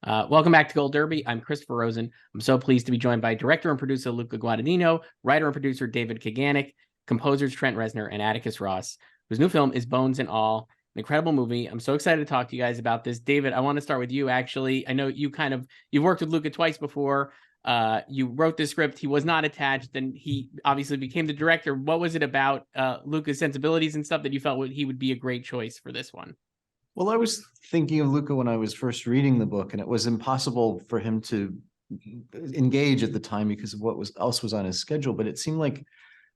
Welcome back to Gold Derby. I'm Christopher Rosen. I'm so pleased to be joined by director and producer Luca Guadagnino, writer and producer David Kajganich, composers Trent Reznor and Atticus Ross, whose new film is Bones and All, an incredible movie. I'm so excited to talk to you guys about this. David, I want to start with you, actually. I know you've worked with Luca twice before. You wrote the script. He was not attached, and he obviously became the director. What was it about Luca's sensibilities and stuff that you felt he would be a great choice for this one? Well, I was thinking of Luca when I was first reading the book, and it was impossible for him to engage at the time because of what else was on his schedule. But it seemed like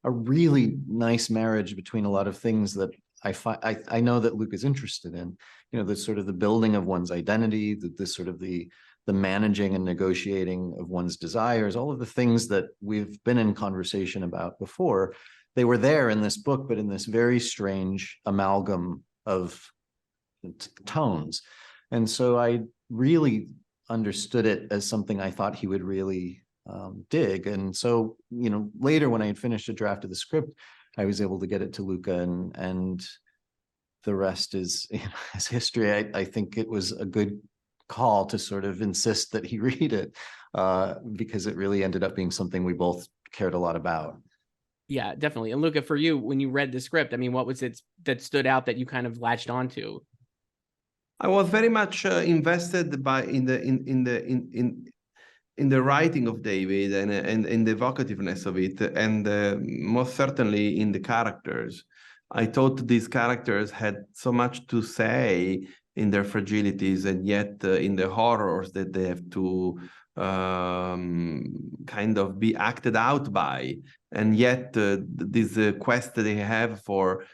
a really nice marriage between a lot of things that I know that Luca's interested in. You know, the sort of the building of one's identity, the managing and negotiating of one's desires, all of the things that we've been in conversation about before. They were there in this book, but in this very strange amalgam of tones. And so I really understood it as something I thought he would really dig. And so, you know, later when I had finished a draft of the script, I was able to get it to Luca, and the rest is, you know, is history. I think it was a good call to sort of insist that he read it because it really ended up being something we both cared a lot about. Yeah, definitely. And Luca, for you, when you read the script, I mean, what was it that stood out that you kind of latched onto? I was very much invested in the writing of David and in the evocativeness of it, and most certainly in the characters. I thought these characters had so much to say in their fragilities, and yet in the horrors that they have to kind of be acted out by, and yet this quest that they have for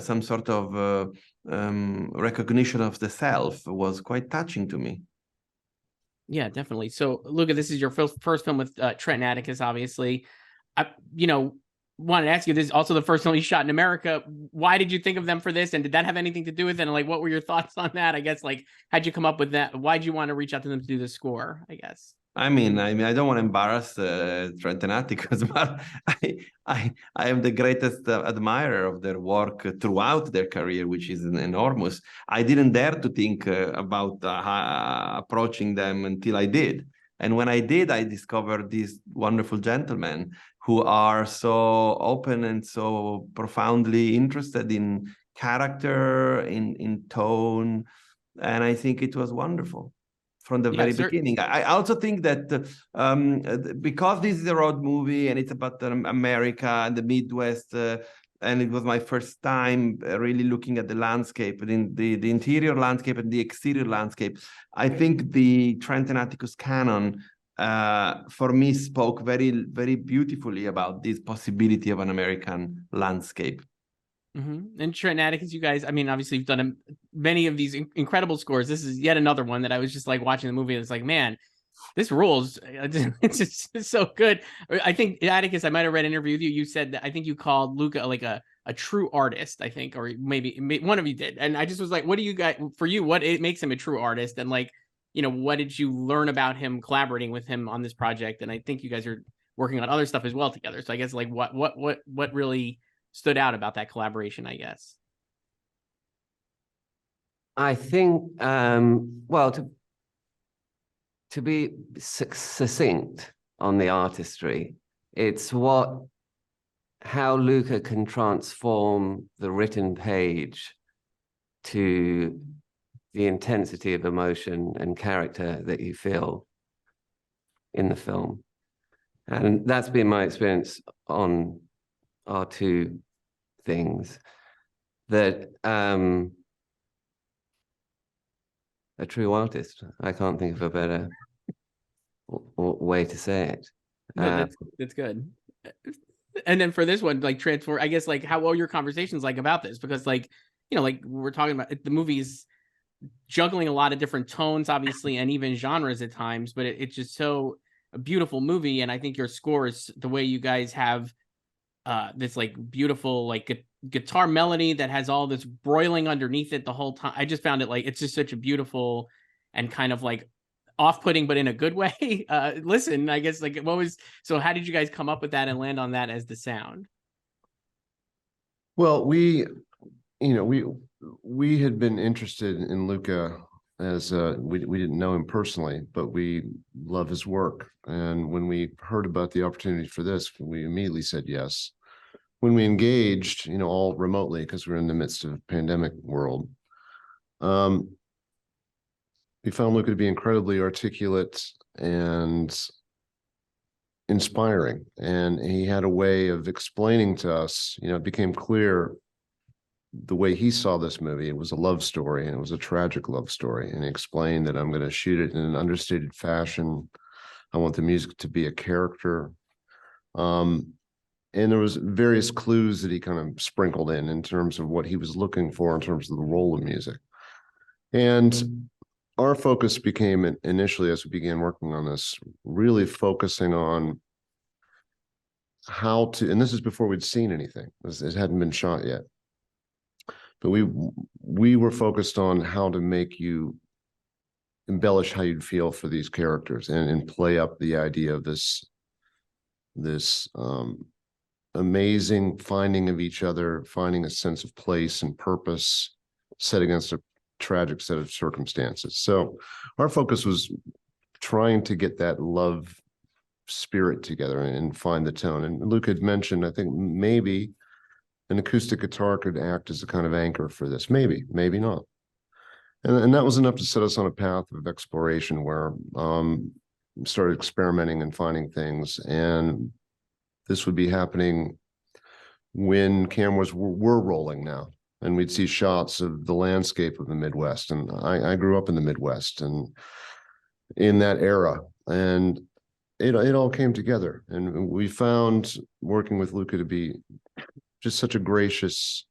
some sort of recognition of the self was quite touching to me. Yeah, definitely. So, Luca, this is your first film with Trent and Atticus, obviously. I wanted to ask you, this is also the first film you shot in America. Why did you think of them for this? And did that have anything to do with it? And like, what were your thoughts on that? I guess, like, how'd you come up with that? Why'd you want to reach out to them to do the score, I guess? I mean, I don't want to embarrass Trent and Atticus, but I am the greatest admirer of their work throughout their career, which is enormous. I didn't dare to think about approaching them until I did. And when I did, I discovered these wonderful gentlemen who are so open and so profoundly interested in character, in tone. And I think it was wonderful from the very beginning. I also think that because this is a road movie and it's about America and the Midwest, and it was my first time really looking at the landscape, and the interior landscape and the exterior landscape, I think the Trent and Atticus canon for me spoke very, very beautifully about this possibility of an American landscape. Mm-hmm. And Trent and Atticus, you guys, I mean, obviously you've done many of these incredible scores. This is yet another one that I was just like watching the movie and it's like, man, this rules. It's just so good. I think, Atticus, I might have read an interview with you. You said that I think you called Luca like a true artist, I think, or maybe one of you did. And I just was like, what do you guys, for you, what it makes him a true artist? And like, you know, what did you learn about him collaborating with him on this project? And I think you guys are working on other stuff as well together. So I guess like what really stood out about that collaboration, I guess? I think, well, to be succinct on the artistry, it's how Luca can transform the written page to the intensity of emotion and character that you feel in the film. And that's been my experience on our two things, that a true artist. I can't think of a better way to say it. No, that's good. And then for this one, like transfer, I guess, like how all your conversations like about this, because like, you know, like we're talking about the movie's juggling a lot of different tones, obviously, and even genres at times, but it's just so a beautiful movie. And I think your score is the way you guys have this like beautiful like guitar melody that has all this broiling underneath it the whole time. I just found it like it's just such a beautiful and kind of like off-putting, but in a good way. Listen, I guess like so how did you guys come up with that and land on that as the sound? Well, we had been interested in Luca as we didn't know him personally, but we love his work. And when we heard about the opportunity for this, we immediately said yes. When we engaged, all remotely, because we're in the midst of a pandemic world, we found Luca to be incredibly articulate and inspiring. And he had a way of explaining to us, it became clear the way he saw this movie. It was a love story, and it was a tragic love story. And he explained that I'm going to shoot it in an understated fashion. I want the music to be a character. And there was various clues that he kind of sprinkled in terms of what he was looking for in terms of the role of music. And our focus became initially, as we began working on this, really focusing on how to, and this is before we'd seen anything. It hadn't been shot yet. But we were focused on how to make you embellish how you'd feel for these characters and play up the idea of this amazing finding of each other, finding a sense of place and purpose set against a tragic set of circumstances. So our focus was trying to get that love spirit together and find the tone. And Luke had mentioned, I think maybe an acoustic guitar could act as a kind of anchor for this. Maybe not. And that was enough to set us on a path of exploration where we started experimenting and finding things. And this would be happening when cameras were rolling now. And we'd see shots of the landscape of the Midwest. And I grew up in the Midwest and in that era. And it all came together. And we found working with Luca to be just such a gracious,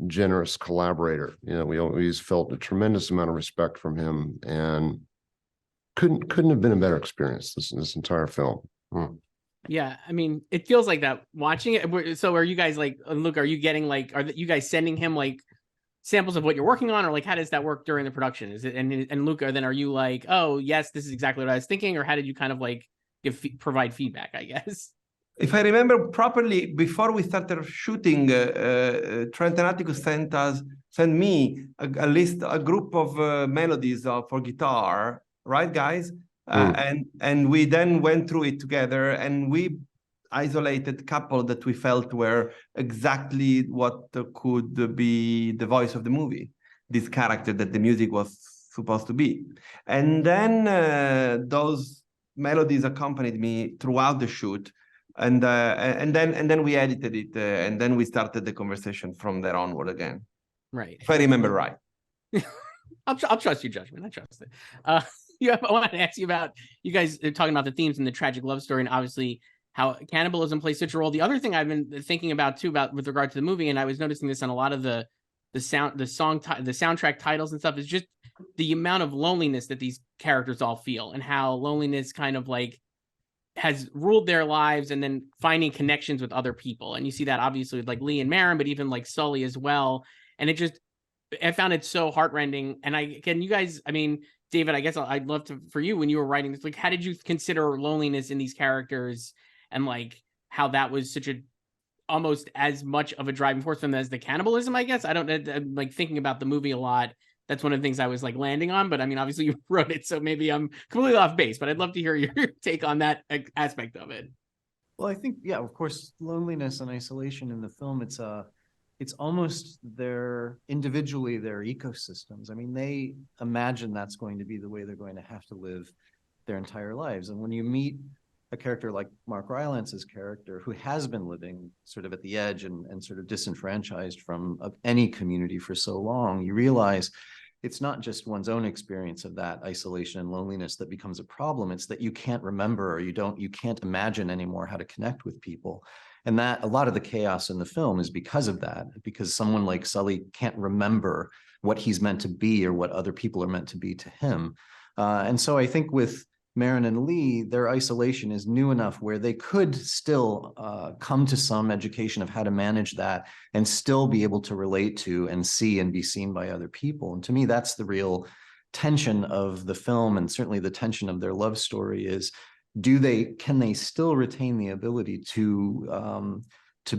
generous collaborator. We always felt a tremendous amount of respect from him, and couldn't have been a better experience, this entire film. Yeah, I mean, it feels like that watching it. So are you guys like, Luke, are you getting like, are you guys sending him like samples of what you're working on, or like how does that work during the production? Is it, and Luca, then are you like, oh yes, this is exactly what I was thinking, or how did you kind of like provide feedback, I guess? If I remember properly, before we started shooting, Trent and Atticus sent me a group of melodies for guitar, right, guys? And we then went through it together, and we isolated a couple that we felt were exactly what could be the voice of the movie, this character that the music was supposed to be. And then those melodies accompanied me throughout the shoot. And then we edited it, and then we started the conversation from there onward again. Right. If I remember right. I'll trust your judgment. I trust it. I wanted to ask you about, you guys are talking about the themes and the tragic love story, and obviously how cannibalism plays such a role. The other thing I've been thinking about too, with regard to the movie, and I was noticing this on a lot of the soundtrack titles and stuff, is just the amount of loneliness that these characters all feel, and how loneliness kind of like has ruled their lives, and then finding connections with other people. And you see that obviously with like Lee and Marin, but even like Sully as well. And I found it so heartrending. And you guys, I mean, David, I guess I'd love to, for you, when you were writing this, like, how did you consider loneliness in these characters, and like how that was such almost as much of a driving force for them as the cannibalism, I guess? I'm like thinking about the movie a lot. That's one of the things I was like landing on, but I mean, obviously you wrote it, so maybe I'm completely off base, but I'd love to hear your take on that aspect of it. Well, I think, yeah, of course, loneliness and isolation in the film, it's almost individually their ecosystems. I mean, they imagine that's going to be the way they're going to have to live their entire lives. And when you meet a character like Mark Rylance's character, who has been living sort of at the edge and sort of disenfranchised from any community for so long, you realize it's not just one's own experience of that isolation and loneliness that becomes a problem. It's that you can't remember, or you can't imagine anymore how to connect with people. And that a lot of the chaos in the film is because of that, because someone like Sully can't remember what he's meant to be or what other people are meant to be to him. And so I think with Marin and Lee, their isolation is new enough where they could still come to some education of how to manage that and still be able to relate to and see and be seen by other people. And to me, that's the real tension of the film, and certainly the tension of their love story is, can they still retain the ability to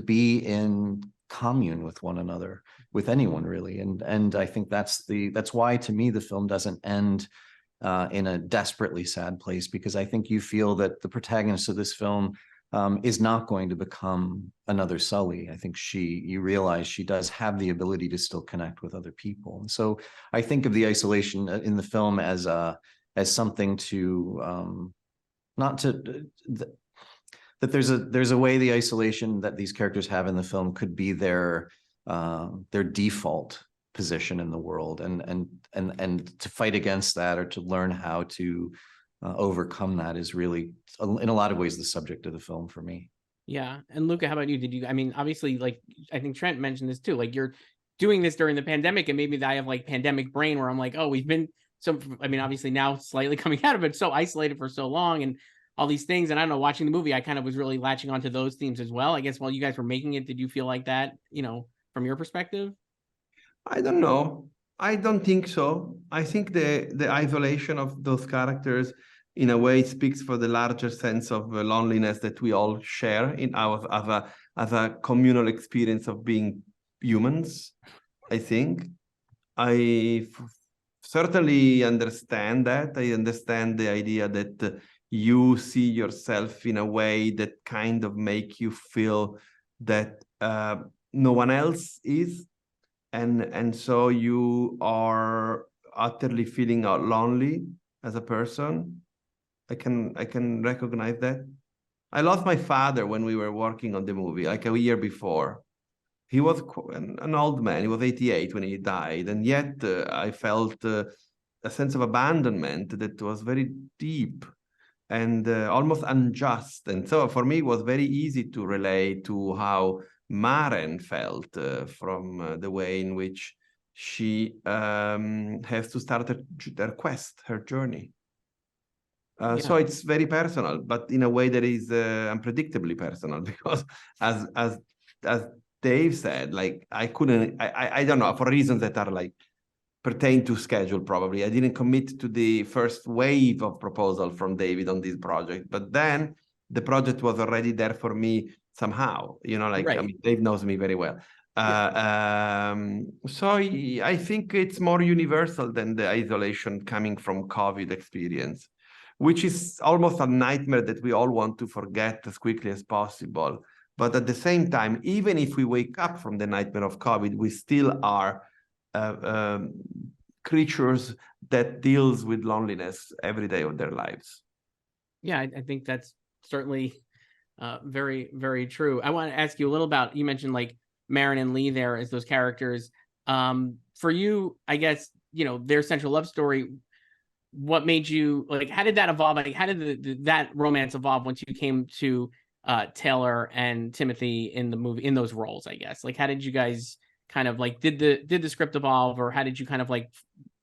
be in commune with one another, with anyone really. And I think that's why, to me, the film doesn't end in a desperately sad place, because I think you feel that the protagonist of this film is not going to become another Sully. I think you realize she does have the ability to still connect with other people. And so I think of the isolation in the film as something to not to that there's a way the isolation that these characters have in the film could be their default position in the world, and to fight against that, or to learn how to overcome that, is really, in a lot of ways, the subject of the film for me. Yeah. And Luca, how about you? I mean, obviously, like, I think Trent mentioned this too, like, you're doing this during the pandemic, and maybe I have like pandemic brain where I'm like, oh, we've been I mean, obviously now slightly coming out of it, so isolated for so long and all these things. And I don't know, watching the movie, I kind of was really latching onto those themes as well. I guess while you guys were making it, did you feel like that, from your perspective? I don't know. I don't think so. I think the isolation of those characters, in a way, speaks for the larger sense of loneliness that we all share in our as a communal experience of being humans. I think I certainly understand that. I understand the idea that you see yourself in a way that kind of make you feel that no one else is. And so you are utterly feeling lonely as a person. I can recognize that. I lost my father when we were working on the movie, like a year before. He was an old man. He was 88 when he died. And yet I felt a sense of abandonment that was very deep and almost unjust. And so for me, it was very easy to relate to how Maren felt from the way in which she has to start her quest, her journey. So it's very personal, but in a way that is unpredictably personal, because as Dave said, like, I don't know, for reasons that are like pertain to schedule, probably I didn't commit to the first wave of proposal from David on this project, but then the project was already there for me somehow, like, right. I mean, Dave knows me very well. So I think it's more universal than the isolation coming from COVID experience, which is almost a nightmare that we all want to forget as quickly as possible. But at the same time, even if we wake up from the nightmare of COVID, we still are creatures that deals with loneliness every day of their lives. Yeah, I think that's certainly very, very true. I want to ask you a little about, you mentioned like Maren and Lee there as those characters. For you, I guess, their central love story, what made you, like, how did that evolve? Like, how did that romance evolve once you came to Taylor and Timothy in the movie, in those roles, I guess? Like, how did you guys kind of like, did the script evolve, or how did you kind of like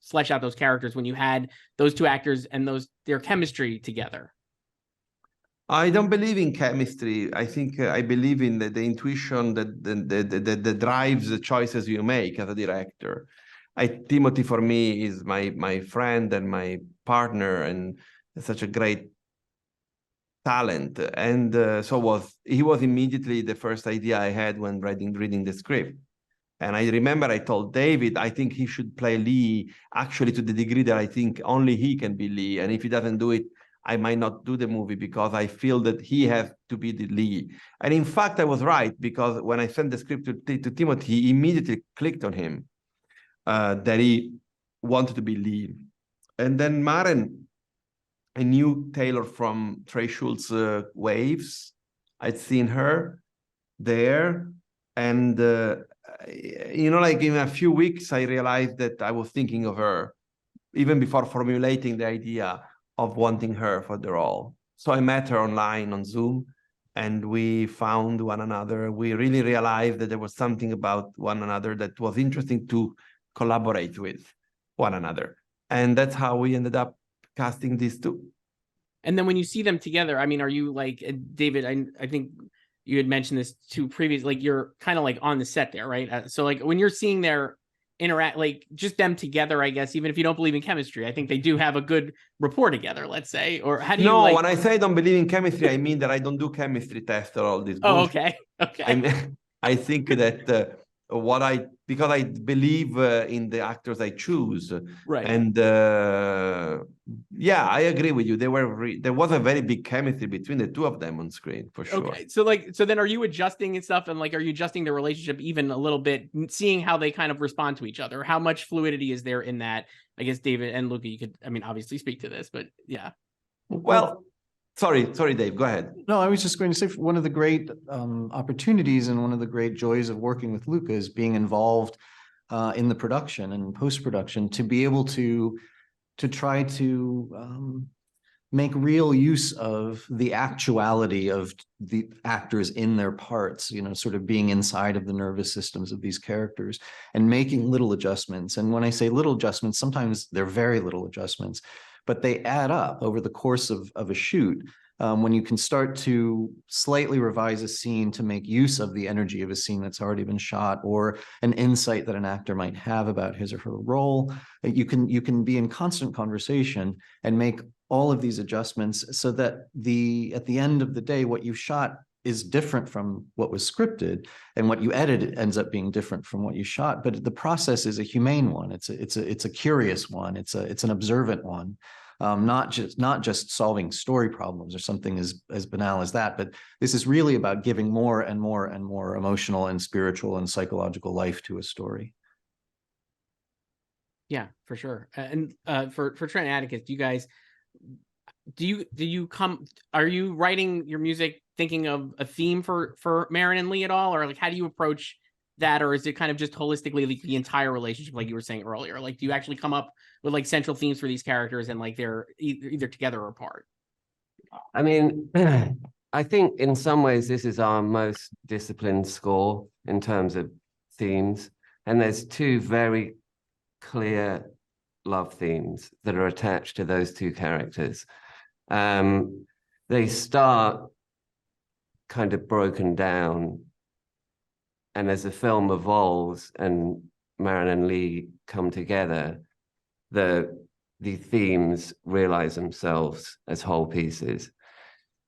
flesh out those characters when you had those two actors and their chemistry together? I don't believe in chemistry. I think I believe in the intuition that drives the choices you make as a director. Timothy, for me, is my friend and my partner, and such a great talent. And he was immediately the first idea I had when reading the script. And I remember I told David, I think he should play Lee, actually, to the degree that I think only he can be Lee. And if he doesn't do it, I might not do the movie, because I feel that he has to be the Lee. And in fact, I was right, because when I sent the script to Timothy, he immediately clicked on him that he wanted to be Lee. And then Maren, I knew Taylor from Trey Schultz's Waves. I'd seen her there. And, like, in a few weeks, I realized that I was thinking of her, even before formulating the idea of wanting her for the role. So I met her online on Zoom, and we found one another. We really realized that there was something about one another that was interesting to collaborate with one another. And that's how we ended up casting these two. And then when you see them together, I mean, are you like, David, I think you had mentioned this too previously, like, you're kind of like on the set there, right? So like when you're seeing their interact, like just them together, I guess, even if you don't believe in chemistry, I think they do have a good rapport together, let's say. Or how do you like... when I say I don't believe in chemistry, I mean that I don't do chemistry tests or all this bullshit. Oh, okay. I think that because I believe in the actors I choose, Right. and yeah, I agree with you. There was a very big chemistry between the two of them on screen for sure. Okay, so then are you adjusting and stuff, and like, are you adjusting the relationship even a little bit, seeing how they kind of respond to each other? How much fluidity is there in that? I guess David and Luca, you could, I mean, obviously speak to this, but yeah. Well, sorry, Dave, go ahead. No, I was just going to say one of the great opportunities and one of the great joys of working with Luca is being involved in the production and post-production, to be able to try to make real use of the actuality of the actors in their parts, you know, sort of being inside of the nervous systems of these characters and making little adjustments. And when I say little adjustments, sometimes they're very little adjustments, but they add up over the course of a shoot. When you can start to slightly revise a scene to make use of the energy of a scene that's already been shot, or an insight that an actor might have about his or her role, you can be in constant conversation and make all of these adjustments so that at the end of the day, what you shot is different from what was scripted, and what you edited ends up being different from what you shot. But the process is a humane one. It's a curious one. It's an observant one. Not just solving story problems or something as banal as that, but this is really about giving more and more and more emotional and spiritual and psychological life to a story. Yeah, for sure. And for Trent and Atticus, are you writing your music thinking of a theme for Marin and Lee at all? Or like, how do you approach that? Or is it kind of just holistically like the entire relationship, like you were saying earlier? Like, do you actually come up with like central themes for these characters, and like they're either together or apart? I mean, I think in some ways this is our most disciplined score in terms of themes. And there's two very clear love themes that are attached to those two characters. They start kind of broken down, and as the film evolves and Marin and Lee come together, the themes realize themselves as whole pieces.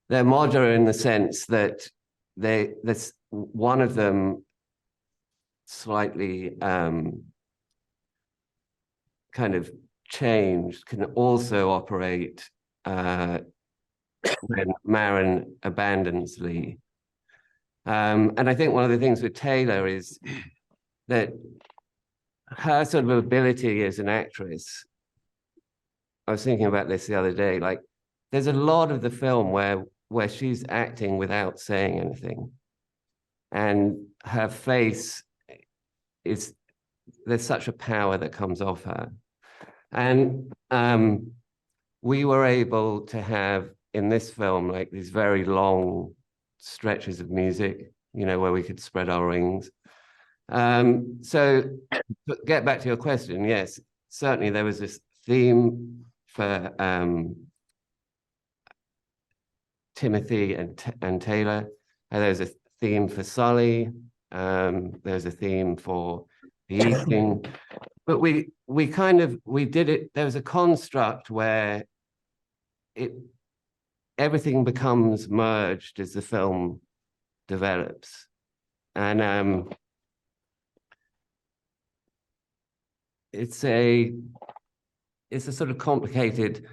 They're modular in the sense that there's one of them slightly kind of changed, can also operate when Marin abandons Lee. And I think one of the things with Taylor is that her sort of ability as an actress, I was thinking about this the other day, like there's a lot of the film where she's acting without saying anything. And her face there's such a power that comes off her. And we were able to have in this film, like these very long stretches of music, you know, where we could spread our wings. So to get back to your question, yes, certainly there was this theme for Timothy and Taylor. There's a theme for Sully. There's a theme for the evening. But we did it. There was a construct where everything becomes merged as the film develops. And it's a sort of complicated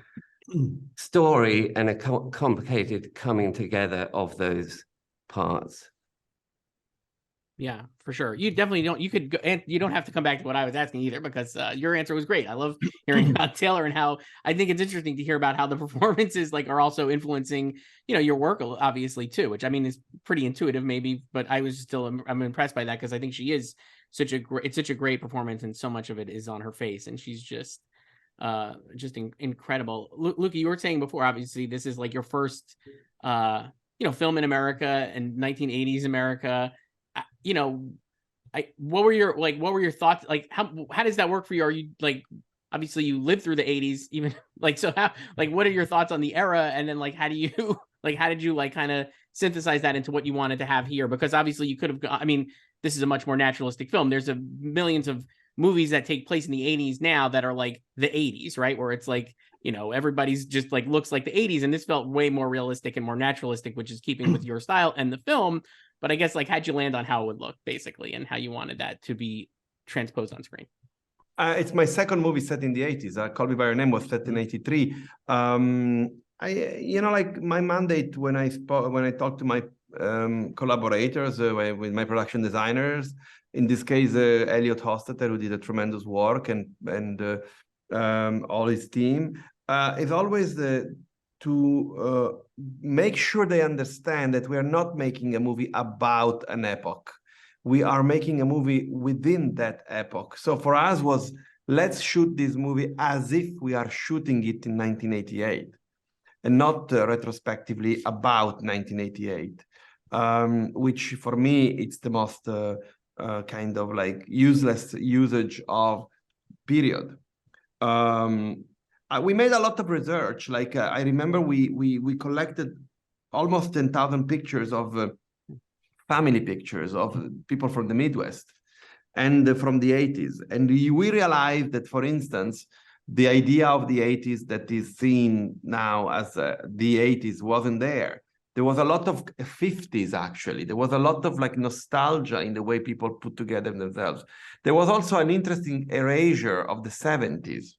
story and a complicated coming together of those parts. Yeah, for sure. You definitely don't. You could go, and you don't have to come back to what I was asking either, because your answer was great. I love hearing about Taylor, and how I think it's interesting to hear about how the performances like are also influencing, you know, your work obviously too, which I mean is pretty intuitive maybe, but I'm impressed by that, because I think she is such a great performance, and so much of it is on her face, and she's just incredible. Luca, you were saying before, obviously this is like your first film in America and 1980s America. You know, what were your thoughts? Like, how does that work for you? Are you like, obviously you lived through the 80s, even like, so how, like, what are your thoughts on the era? And then like, how did you like kind of synthesize that into what you wanted to have here? Because obviously you could have, I mean, this is a much more naturalistic film. There's millions of movies that take place in the 80s now that are like the 80s, right? Where it's like, you know, everybody's just like looks like the 80s. And this felt way more realistic and more naturalistic, which is keeping with your style and the film. But I guess like how'd you land on how it would look basically and how you wanted that to be transposed on screen? It's my second movie set in the 80s. Call Me by Your Name was set in 83. Like my mandate when I talked to my collaborators with my production designers, in this case Elliot Hostetter, who did a tremendous work, and all his team, is always to make sure they understand that we are not making a movie about an epoch. We are making a movie within that epoch. So for us was, let's shoot this movie as if we are shooting it in 1988 and not retrospectively about 1988, which for me, it's the most kind of like useless usage of period. We made a lot of research. Like I remember we collected almost 10,000 pictures of family pictures of people from the Midwest and from the 80s. And we realized that, for instance, the idea of the 80s that is seen now as the 80s wasn't there. There was a lot of 50s, actually. There was a lot of like nostalgia in the way people put together themselves. There was also an interesting erasure of the 70s,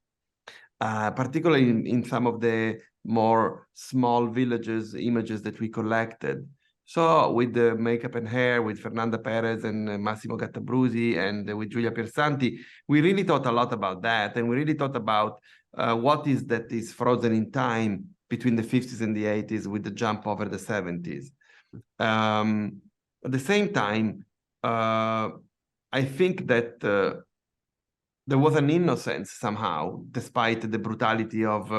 particularly in some of the more small villages images that we collected. So with the makeup and hair, with Fernanda Perez and Massimo Gattabruzzi and with Giulia Piersanti, we really thought a lot about that. And we really thought about what is that is frozen in time between the 50s and the 80s with the jump over the 70s. At the same time, I think that there was an innocence somehow, despite the brutality of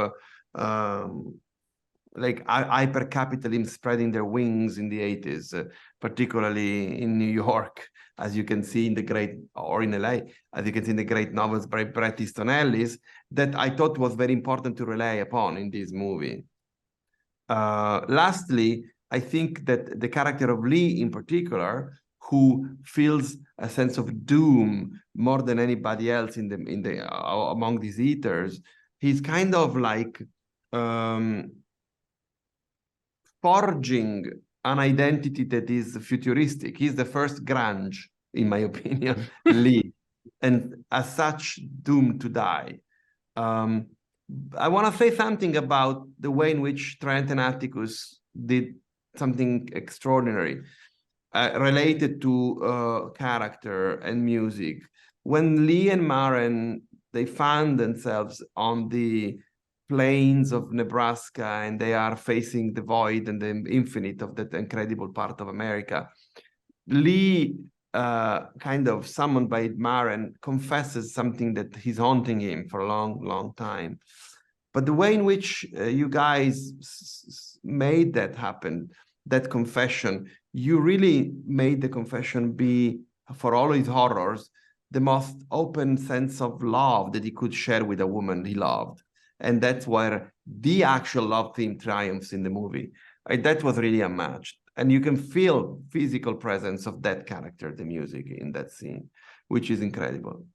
like hyper-capitalism spreading their wings in the 80s, particularly in New York, as you can see in the great, or in LA, as you can see in the great novels by Bret Easton Ellis, that I thought was very important to rely upon in this movie. Lastly, I think that the character of Lee in particular, who feels a sense of doom more than anybody else among these eaters, he's kind of like forging an identity that is futuristic. He's the first grunge, in my opinion, Lee, and as such, doomed to die. I want to say something about the way in which Trent and Atticus did something extraordinary related to character and music. When Lee and Maren, they found themselves on the plains of Nebraska and they are facing the void and the infinite of that incredible part of America, Lee, kind of summoned by Maren, confesses something that is haunting him for a long, long time. But the way in which you guys made that happen, that confession, you really made the confession be, for all his horrors, the most open sense of love that he could share with a woman he loved. And that's where the actual love theme triumphs in the movie. That was really unmatched. And you can feel physical presence of that character, the music in that scene, which is incredible.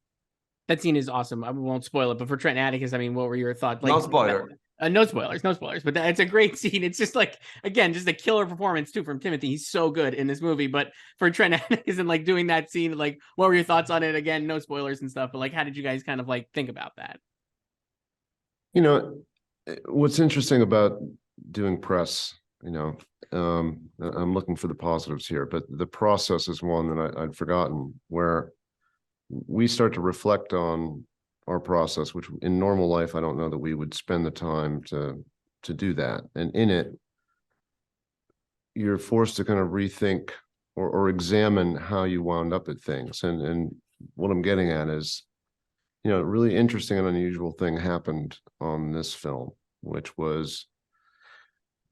That scene is awesome. I won't spoil it, but for Trent and Atticus, I mean, what were your thoughts? Like, No spoiler. No spoilers, but it's a great scene. It's just like, again, just a killer performance too from Timothee. He's so good in this movie. But for Trent and Atticus and like doing that scene, like, what were your thoughts on it? Again, no spoilers and stuff, but like, how did you guys kind of like think about that? You know, what's interesting about doing press, you know, I'm looking for the positives here, but the process is one that I'd forgotten, where we start to reflect on our process, which in normal life, I don't know that we would spend the time to do that. And in it, you're forced to kind of rethink or examine how you wound up at things. And what I'm getting at is, you know, a really interesting and unusual thing happened on this film, which was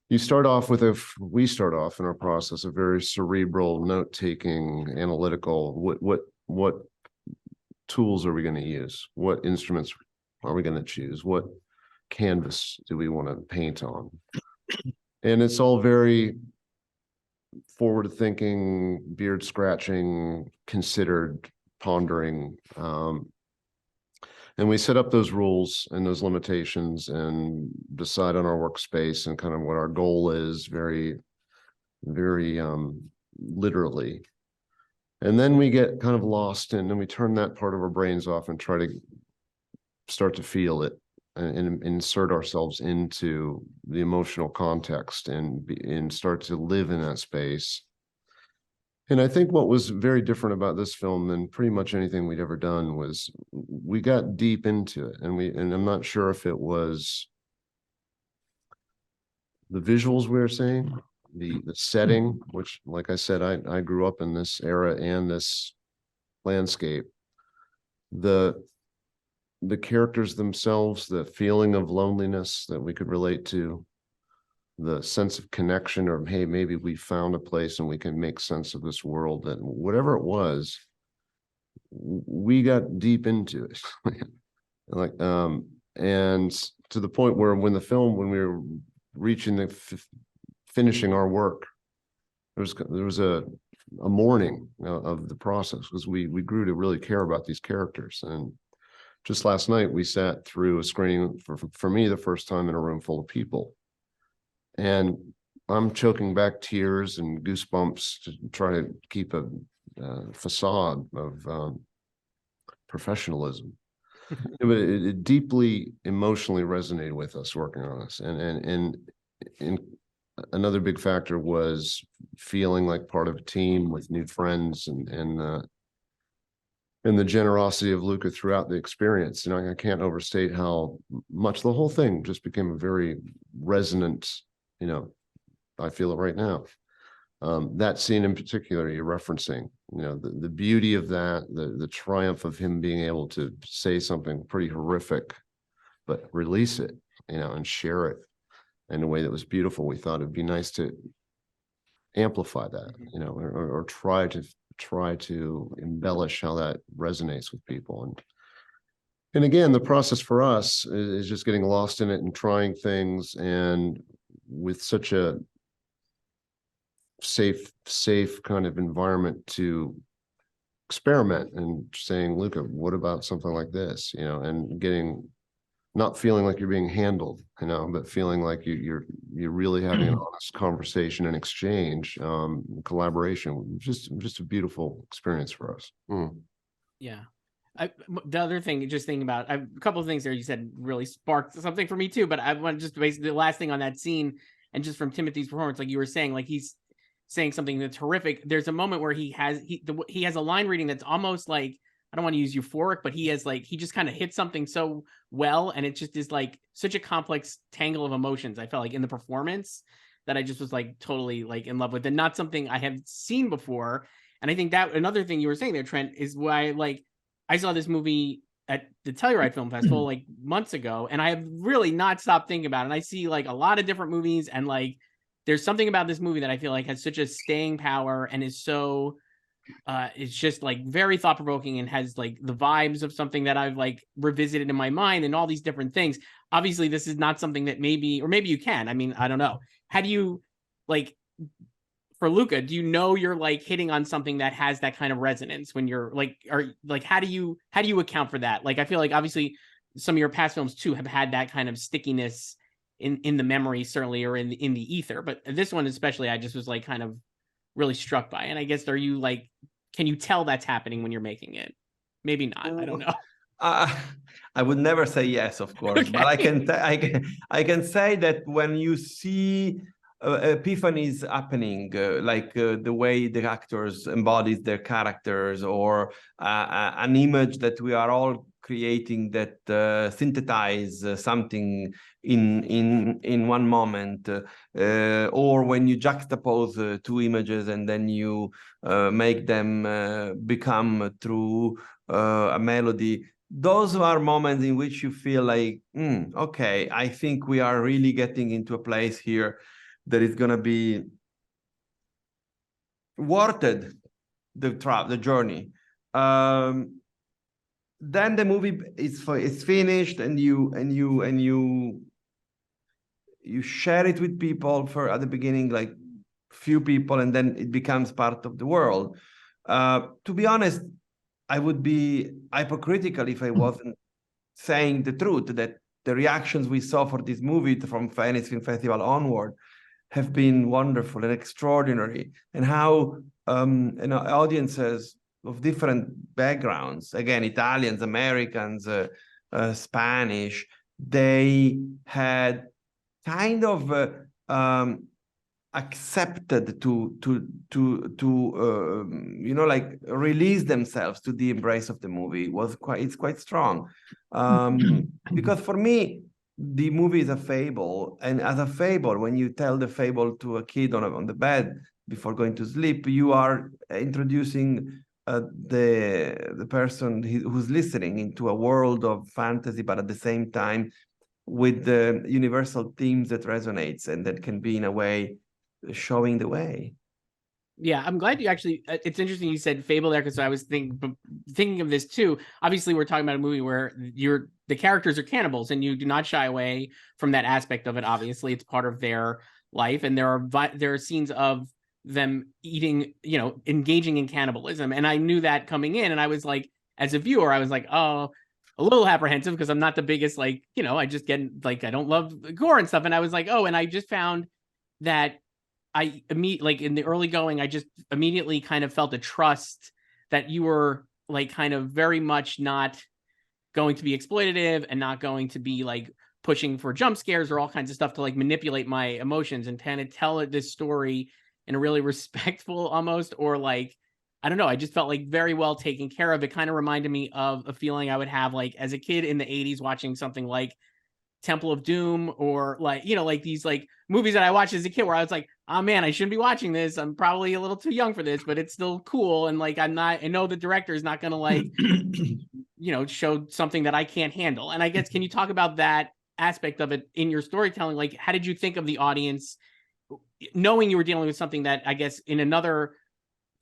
we start off in our process a very cerebral, note-taking, analytical. What tools are we going to use? What instruments are we going to choose? What canvas do we want to paint on? And it's all very forward-thinking, beard-scratching, considered, pondering. And we set up those rules and those limitations and decide on our workspace and kind of what our goal is very, very literally. And then we get kind of lost and then we turn that part of our brains off and try to start to feel it and insert ourselves into the emotional context and start to live in that space. And I think what was very different about this film than pretty much anything we'd ever done was we got deep into it. And I'm not sure if it was the visuals we were seeing, the setting, which, like I said, I grew up in this era and this landscape. The characters themselves, the feeling of loneliness that we could relate to, the sense of connection, or hey, maybe we found a place and we can make sense of this world, and whatever it was, we got deep into it. Like, and to the point where when we were reaching the finishing our work, there was a mourning of the process, because we grew to really care about these characters. And just last night we sat through a screening for me the first time in a room full of people, and I'm choking back tears and goosebumps to try to keep a facade of professionalism. It deeply emotionally resonated with us working on this, and another big factor was feeling like part of a team with new friends, and the generosity of Luca throughout the experience. You know, I can't overstate how much the whole thing just became a very resonant, you know, I feel it right now. That scene in particular you're referencing, you know, the beauty of that, the triumph of him being able to say something pretty horrific, but release it, you know, and share it in a way that was beautiful. We thought it'd be nice to amplify that, you know, or try to embellish how that resonates with people. And again, the process for us is just getting lost in it and trying things, and with such a safe kind of environment to experiment and saying, Luca, what about something like this, you know, and not feeling like you're being handled, you know, but feeling like you're really having an honest conversation and exchange, collaboration. Just a beautiful experience for us. Yeah. The other thing, just thinking about, a couple of things there you said really sparked something for me too, but I want to just basically the last thing on that scene, and just from Timothy's performance, like you were saying, like he's saying something that's horrific. There's a moment where he has a line reading that's almost like, I don't want to use euphoric, but he just kind of hit something so well, and it just is like such a complex tangle of emotions, I felt like, in the performance, that I just was like totally like in love with, and not something I have seen before. And I think that another thing you were saying there, Trent, is why like I saw this movie at the Telluride Film Festival like months ago, and I have really not stopped thinking about it. And I see like a lot of different movies, and like there's something about this movie that I feel like has such a staying power and is so it's just like very thought-provoking and has like the vibes of something that I've like revisited in my mind and all these different things. Obviously, this is not something that maybe you can. I mean, I don't know. How do you, like, for Luca, do you know you're like hitting on something that has that kind of resonance when you're like, or like, how do you account for that? Like, I feel like obviously some of your past films too have had that kind of stickiness in the memory, certainly, or in the ether. But this one especially, I just was like kind of really struck by. And I guess, are you like, can you tell that's happening when you're making it? Maybe not. I don't know. I would never say yes, of course, Okay. but I can say that when you see epiphanies happening, the way the actors embodies their characters, or an image that we are all creating that synthesize something in one moment, or when you juxtapose two images and then you make them become through a melody. Those are moments in which you feel like, okay, I think we are really getting into a place here that is going to be worth it, the journey. Then the movie is finished, and you share it with people for at the beginning, like few people, and then it becomes part of the world. To be honest, I would be hypocritical if I wasn't saying the truth, that the reactions we saw for this movie from Venice Film Festival onward have been wonderful and extraordinary, and how audiences of different backgrounds, again, Italians, Americans, Spanish, they had kind of accepted to like release themselves to the embrace of the movie. It's quite strong, because for me the movie is a fable, and as a fable, when you tell the fable to a kid on the bed before going to sleep, you are introducing the person who's listening into a world of fantasy, but at the same time with the universal themes that resonates and that can be in a way showing the way. Yeah, I'm glad you actually, it's interesting you said Fable there, because I was thinking of this too. Obviously, we're talking about a movie where the characters are cannibals, and you do not shy away from that aspect of it. Obviously, it's part of their life, and there are scenes of them eating, engaging in cannibalism. And I knew that coming in, and I was like, as a viewer, I was like, oh, a little apprehensive, because I'm not the biggest, I just get, I don't love gore and stuff. And I was like, oh, and I just found that I immediately, in the early going, I just immediately kind of felt a trust that you were kind of very much not going to be exploitative and not going to be pushing for jump scares or all kinds of stuff to manipulate my emotions, and kind of tell this story in a really respectful almost, or I don't know, I just felt very well taken care of. It kind of reminded me of a feeling I would have as a kid in the 80s watching something like Temple of Doom, or these movies that I watched as a kid, where I was like, oh man, I shouldn't be watching this. I'm probably a little too young for this, but it's still cool. And I know the director is not gonna show something that I can't handle. And I guess, can you talk about that aspect of it in your storytelling? How did you think of the audience, knowing you were dealing with something that I guess in another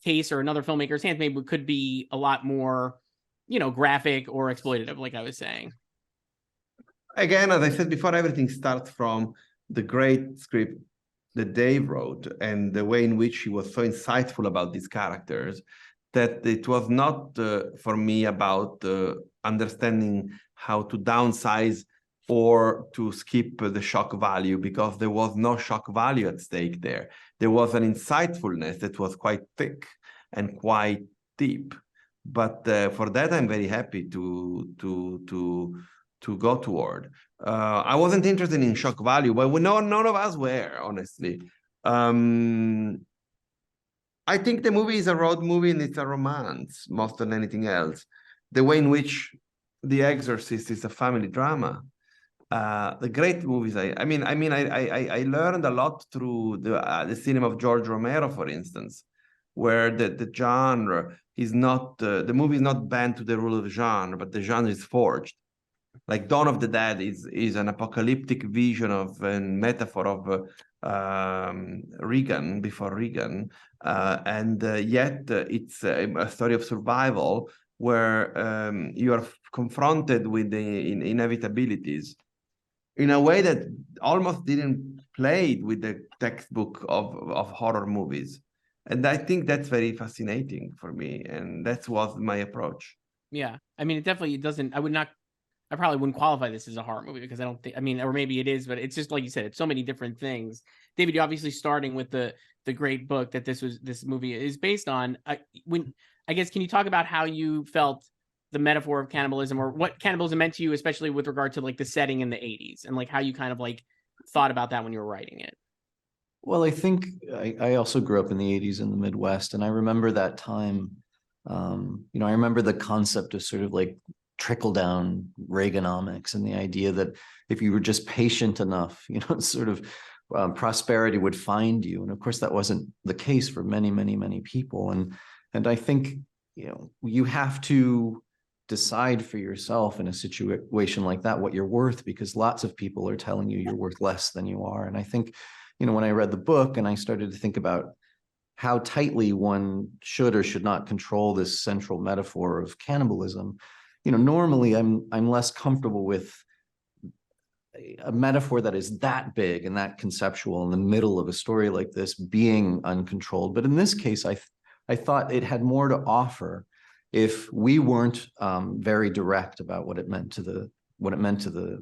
case or another filmmaker's hands maybe could be a lot more, graphic or exploitative, like I was saying? Again, as I said before, everything starts from the great script that Dave wrote and the way in which he was so insightful about these characters, that it was not for me about understanding how to downsize or to skip the shock value, because there was no shock value at stake there. There was an insightfulness that was quite thick and quite deep. But for that, I'm very happy to go toward. I wasn't interested in shock value, but none of us were, honestly. I think the movie is a road movie, and it's a romance more than anything else. The way in which The Exorcist is a family drama. The great movies. I learned a lot through the cinema of George Romero, for instance, where the genre is not the movie is not bent to the rule of genre, but the genre is forged. Like Dawn of the Dead is an apocalyptic vision of a metaphor of Reagan, before Reagan, and yet it's a story of survival where you are confronted with the inevitabilities in a way that almost didn't play with the textbook of horror movies. And I think that's very fascinating for me, and that was my approach. Yeah, I mean, it doesn't. I probably wouldn't qualify this as a horror movie, because I don't think, or maybe it is, but it's just like you said, it's so many different things. David, you're obviously starting with the great book that this movie is based on. I guess, can you talk about how you felt the metaphor of cannibalism, or what cannibalism meant to you, especially with regard to the setting in the 80s, and how you kind of thought about that when you were writing it? Well, I think I also grew up in the 80s in the Midwest, and I remember that time. I remember the concept of sort of trickle down Reaganomics, and the idea that if you were just patient enough, sort of prosperity would find you. And of course, that wasn't the case for many, many, many people. And I think, you have to decide for yourself in a situation like that what you're worth, because lots of people are telling you you're worth less than you are. And I think, when I read the book and I started to think about how tightly one should or should not control this central metaphor of cannibalism, normally I'm less comfortable with a metaphor that is that big and that conceptual in the middle of a story like this being uncontrolled. But in this case, I thought it had more to offer if we weren't very direct about what it meant to the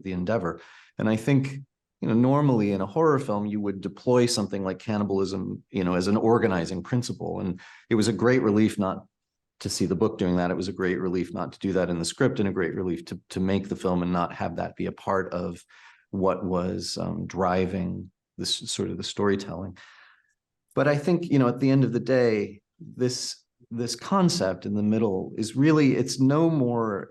endeavor. And I think, normally in a horror film, you would deploy something like cannibalism, as an organizing principle. And it was a great relief not to see the book doing that. It was a great relief not to do that in the script, and a great relief to make the film and not have that be a part of what was driving this sort of the storytelling. But I think, at the end of the day, this concept in the middle is really, it's no more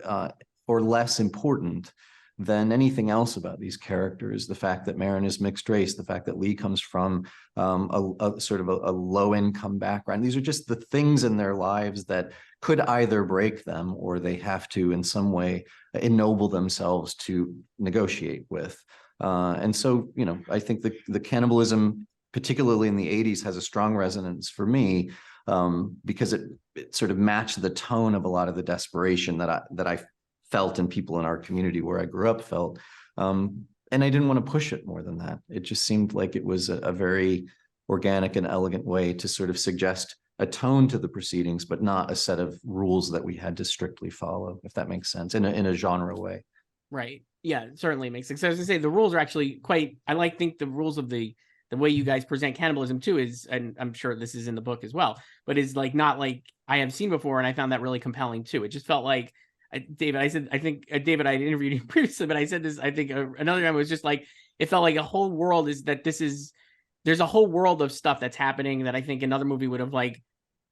or less important than anything else about these characters. The fact that Marin is mixed race, the fact that Lee comes from a sort of a low income background. These are just the things in their lives that could either break them, or they have to in some way ennoble themselves to negotiate with. And so, I think the cannibalism, particularly in the 80s, has a strong resonance for me, because it sort of matched the tone of a lot of the desperation that I felt, and people in our community where I grew up felt. And I didn't want to push it more than that. It just seemed like it was a very organic and elegant way to sort of suggest a tone to the proceedings, but not a set of rules that we had to strictly follow, if that makes sense, in a genre way. Right. Yeah, it certainly makes sense. So I was gonna say the rules are actually quite, think the rules of the way you guys present cannibalism too is, and I'm sure this is in the book as well, but is like not like I have seen before, and I found that really compelling too. It just felt like, David, David, I interviewed you previously, but I said this, I think another time, was just like, it felt like a whole world there's a whole world of stuff that's happening that I think another movie would have like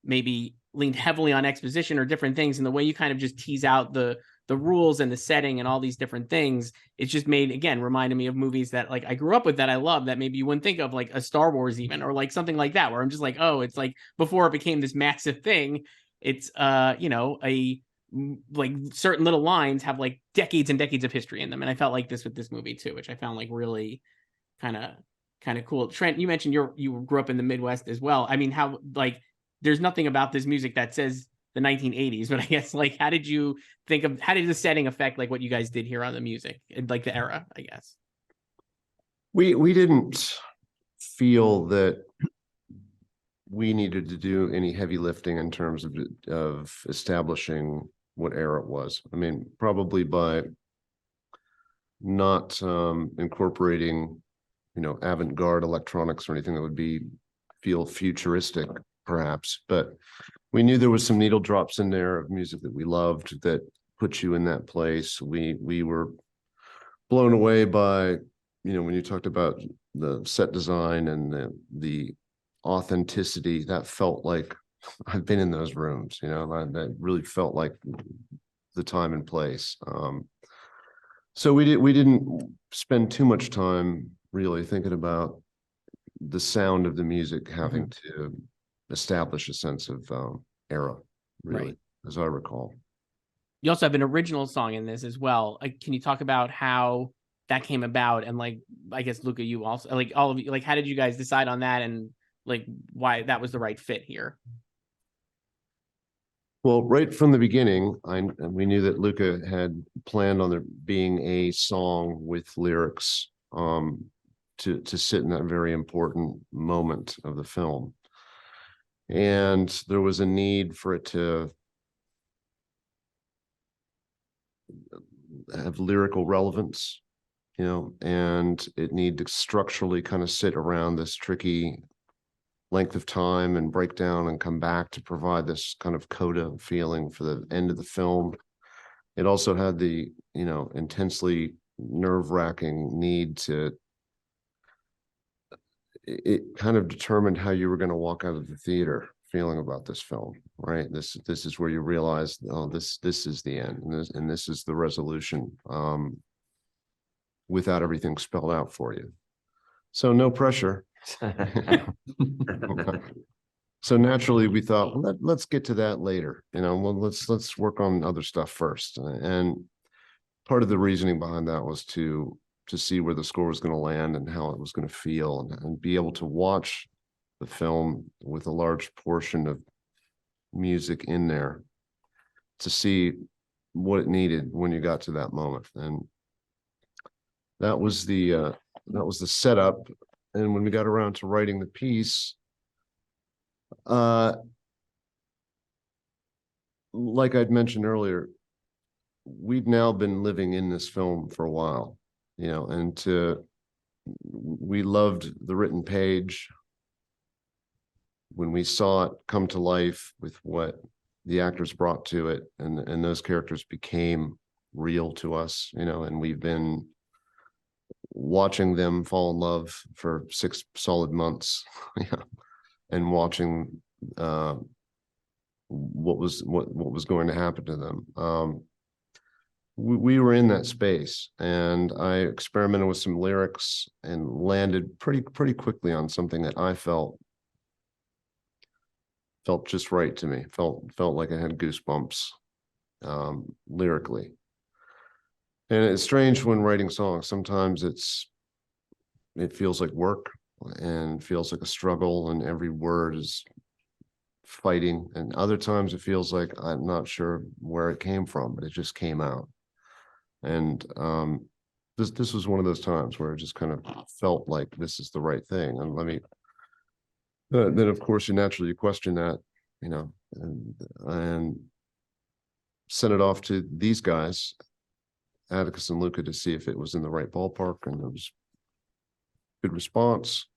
maybe leaned heavily on exposition or different things. And the way you kind of just tease out the rules and the setting and all these different things, it's just reminded me of movies that like I grew up with that I love, that maybe you wouldn't think of, like a Star Wars even, or like something like that, where I'm just like, oh, it's like before it became this massive thing, it's like certain little lines have like decades and decades of history in them. And I felt like this with this movie too, which I found like really kind of cool. Trent, you mentioned you grew up in the Midwest as well. I mean, how, like, there's nothing about this music that says the 1980s, but I guess like how did the setting affect like what you guys did here on the music and like the era, I guess? We didn't feel that we needed to do any heavy lifting in terms of establishing what era it was. I mean, probably by not incorporating, avant-garde electronics or anything that would feel futuristic, perhaps, but we knew there was some needle drops in there of music that we loved that put you in that place. We were blown away by, when you talked about the set design and the authenticity, that felt like I've been in those rooms, that really felt like the time and place. So we didn't spend too much time really thinking about the sound of the music having to establish a sense of era, really, right, as I recall. You also have an original song in this as well. Like, can you talk about how that came about? And like, I guess Luca, you also, like, all of you, like, how did you guys decide on that, and like why that was the right fit here? Well, right from the beginning, we knew that Luca had planned on there being a song with lyrics to sit in that very important moment of the film. And there was a need for it to have lyrical relevance, and it needed to structurally kind of sit around this tricky length of time and break down and come back to provide this kind of coda feeling for the end of the film. It also had the, intensely nerve-wracking need to, it kind of determined how you were going to walk out of the theater feeling about this film, right? This is where you realize, oh, this is the end, and this is the resolution, without everything spelled out for you. So no pressure. So naturally we thought, well, let's get to that later. Let's work on other stuff first. And part of the reasoning behind that was to see where the score was going to land and how it was going to feel, and be able to watch the film with a large portion of music in there to see what it needed when you got to that moment. And that was the setup. And when we got around to writing the piece, like I'd mentioned earlier, we'd now been living in this film for a while, and to we loved the written page. When we saw it come to life with what the actors brought to it, and those characters became real to us, you know, and we've been watching them fall in love for 6 solid months, yeah, and watching what was going to happen to them. We were in that space, and I experimented with some lyrics and landed pretty quickly on something that I felt just right to me. Felt like I had goosebumps lyrically. And it's strange when writing songs. Sometimes it feels like work and feels like a struggle, and every word is fighting. And other times it feels like I'm not sure where it came from, but it just came out. And this was one of those times where it just kind of felt like this is the right thing. And then of course you naturally question that, you know, and sent it off to these guys, Atticus and Luca, to see if it was in the right ballpark, and it was good response.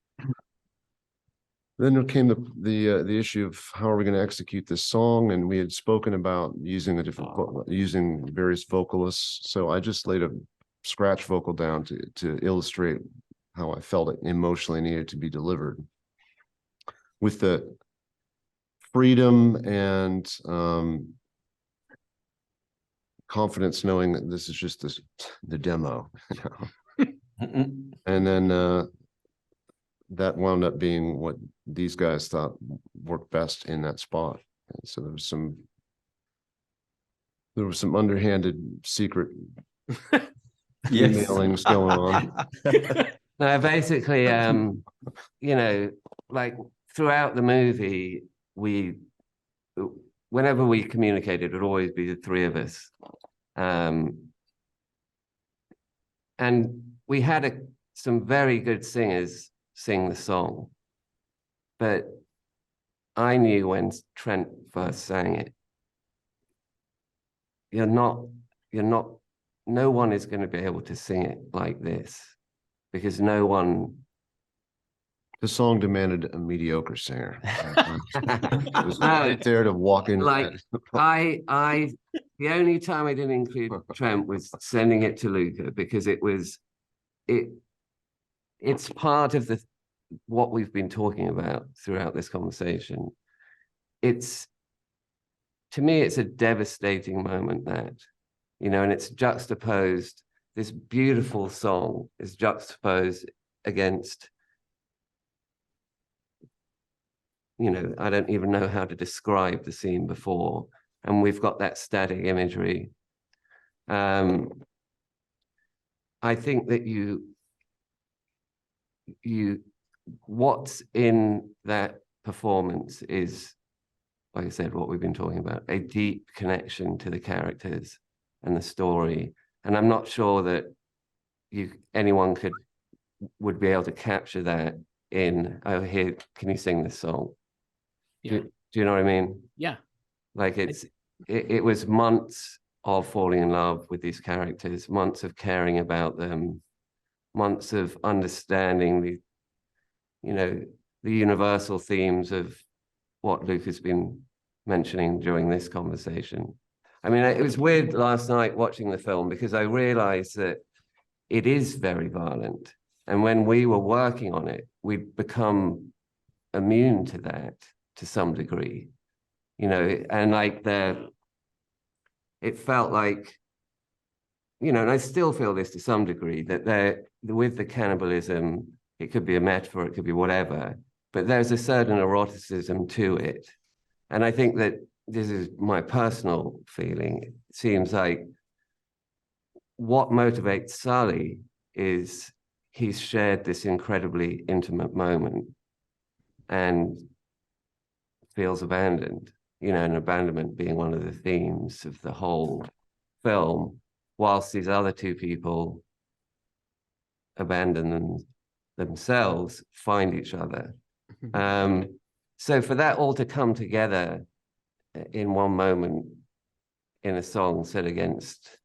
Then there came the issue of how are we going to execute this song, and we had spoken about using using various vocalists. So I just laid a scratch vocal down to illustrate how I felt it emotionally needed to be delivered, with the freedom and confidence, knowing that this is just the demo, you know? And then that wound up being what these guys thought worked best in that spot. And so there was some underhanded secret emailings going on. No, basically, you know, like throughout the movie, whenever we communicated, it would always be the three of us. And we had some very good singers sing the song, but I knew when Trent first sang it, no one is going to be able to sing it like this, because no one. The song demanded a mediocre singer. It was right there to walk in. Like the only time I didn't include Trent was sending it to Luca, because it's part of what we've been talking about throughout this conversation. To me, it's a devastating moment, that, you know, and it's juxtaposed. This beautiful song is juxtaposed against, you know, I don't even know how to describe the scene before, and we've got that static imagery. I think that what's in that performance is, like I said, what we've been talking about, a deep connection to the characters and the story. And I'm not sure that anyone would be able to capture that in, oh, here, can you sing this song? Yeah. Do you know what I mean? Yeah. Like it was months of falling in love with these characters, months of caring about them, months of understanding the universal themes of what Luke has been mentioning during this conversation. I mean, it was weird last night watching the film, because I realized that it is very violent. And when we were working on it, we'd become immune to that to some degree, you know, and like it felt like, you know, and I still feel this to some degree, that with the cannibalism, it could be a metaphor, it could be whatever, but there's a certain eroticism to it. And I think that this is my personal feeling. It seems like what motivates Sully is he's shared this incredibly intimate moment and feels abandoned, you know, and abandonment being one of the themes of the whole film, whilst these other two people abandon themselves, find each other. So for that all to come together in one moment in a song set against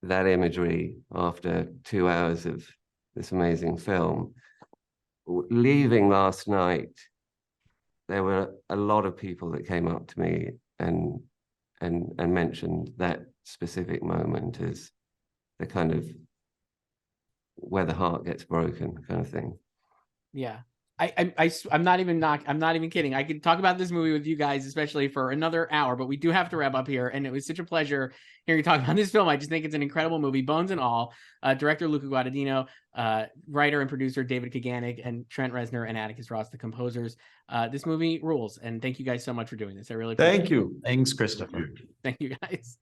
that imagery after 2 hours of this amazing film. Leaving last night, there were a lot of people that came up to me and mentioned that specific moment as the kind of where the heart gets broken kind of thing. Yeah. I'm not even kidding. I could talk about this movie with you guys, especially for another hour, but we do have to wrap up here. And it was such a pleasure hearing you talk about this film. I just think it's an incredible movie, bones and all. Director Luca Guadagnino, writer and producer David Kajganich, and Trent Reznor and Atticus Ross, the composers. This movie rules. And thank you guys so much for doing this. I really appreciate it. Thank you. Thanks, Christopher. Thank you guys.